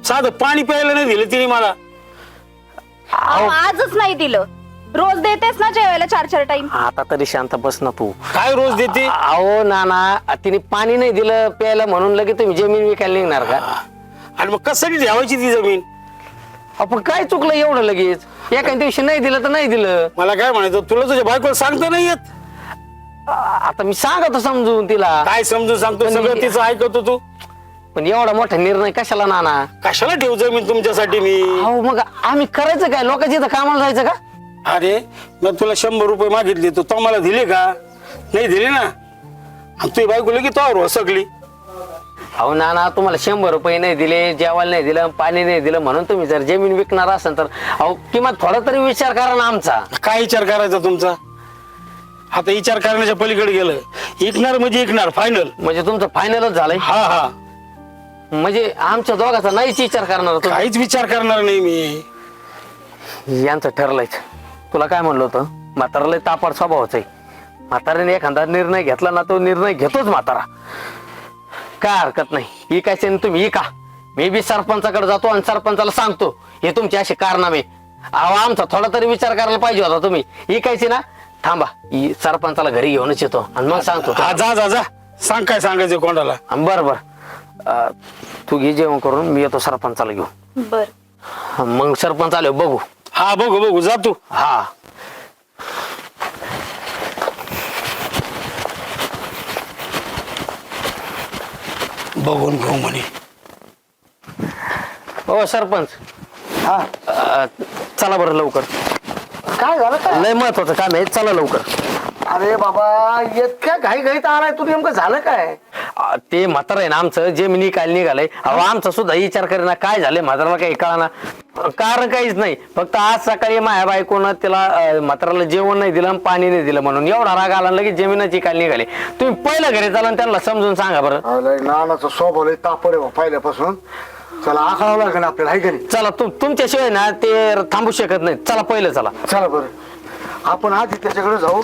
साधं पाणी प्यायला नाही दिलं तिने मला. आजच नाही दिलं. रोज देतेस ना जेवायला 4-4 टाइम. आता तरी शांत बस ना तू. काय रोज देते? अहो नाना तिने पाणी नाही दिलं प्यायला म्हणून लगेच तुम्ही जमीन विकायला निघणार का? आणि मग कशासाठी ठेवायची ती जमीन? आपण काय चुकलं एवढं लगेच? एका दिवशी नाही दिलं तर नाही दिलं. मला काय म्हणायचं, तुला तुझ्या बायकोला सांगता नाही येत? आता मी सांगतो समजून तिला. काय समजून सांगतो? सगळं तिचं ऐकतो तू. पण एवढा मोठा निर्णय कशाला नाना? कशाला ठेव जमीन तुमच्यासाठी मी? अहो मग आम्ही करायचं काय? लोकांच्या इथं कामाला जायचं का? अरे मग तुला 100 रुपये मागितले, तू मला दिले का? नाही दिले ना. आणि तुझी बायको की तो सगळी. अहो नाना तुम्हाला 100 रुपये नाही दिले, जेवायला नाही दिलं, पाणी नाही दिलं म्हणून तुम्ही जर जमीन विकणार असेल तर अहो किंवा थोडा तरी विचार करा ना आमचा. काय विचार करायचा तुमचा? आता विचार करण्याच्या पलीकडे गेलं. ऐकणार म्हणजे ऐकणार फायनल. म्हणजे तुमचं फायनलच झालंय? हा हा. म्हणजे आमच्या दोघाचा नाहीच विचार करणार तुम्ही? काहीच विचार करणार नाही मी. यांचं ठरलंयच. तुला काय म्हणलं होतं, म्हाताराला तापड स्वभावाच आहे. म्हाताऱ्याने एखादा निर्णय घेतला ना तो निर्णय घेतोच म्हातारा. काय हरकत नाही, इकायचे तुम्ही इका. मी बी सरपंचाकडे जातो आणि सरपंचाला सांगतो हे तुमचे असे कारनामे. अहो आमचा थोडा तरी विचार करायला पाहिजे होता तुम्ही. इकायचे ना, थांबा सरपंचाला घरी घेऊनच येतो आणि मग सांगतो. हा जा जा जा, सांग काय सांगायचं कोणाला. बर बर, तू घे जेवण करून, मी येतो सरपंचाला घेऊन. बर मग सरपंच आले बघू. हा बघू बघू, जा तू. हा बघून घेऊ म्हणे. हो सरपंच, हा चला बरं लवकर. काय झालं काय? लय महत्वाचं काम आहे, चला लवकर. अरे बाबा इतक्या घाई घाईत आलाय तू, नेमकं झालं काय? ते म्हातारा आहे ना आमचं, जे मी निकाल निघालंय. अहो आमचा सुद्धा विचार करेना काय झालंय म्हाताराला, काही कळना. कारण काहीच नाही, फक्त आज सकाळी माझ्या बायकोनं त्याला म्हाताराला जेवण नाही दिलं, पाणी नाही दिलं म्हणून एवढा राग आला, लगेच जमिनाची निकाल निघाले. तुम्ही पहिलं घरी चाला आणि त्यांना समजून सांगा बरं. नानाचा स्वभाव लय तापड आहे पहिल्यापासून. चला आखावं लागेल आपल्याला, हाय का नाही? चला तुमच्याशिवाय ना ते थांबू शकत नाही. चला पहिलं चला. चला बरं, आपण आधी त्याच्याकडे जाऊ.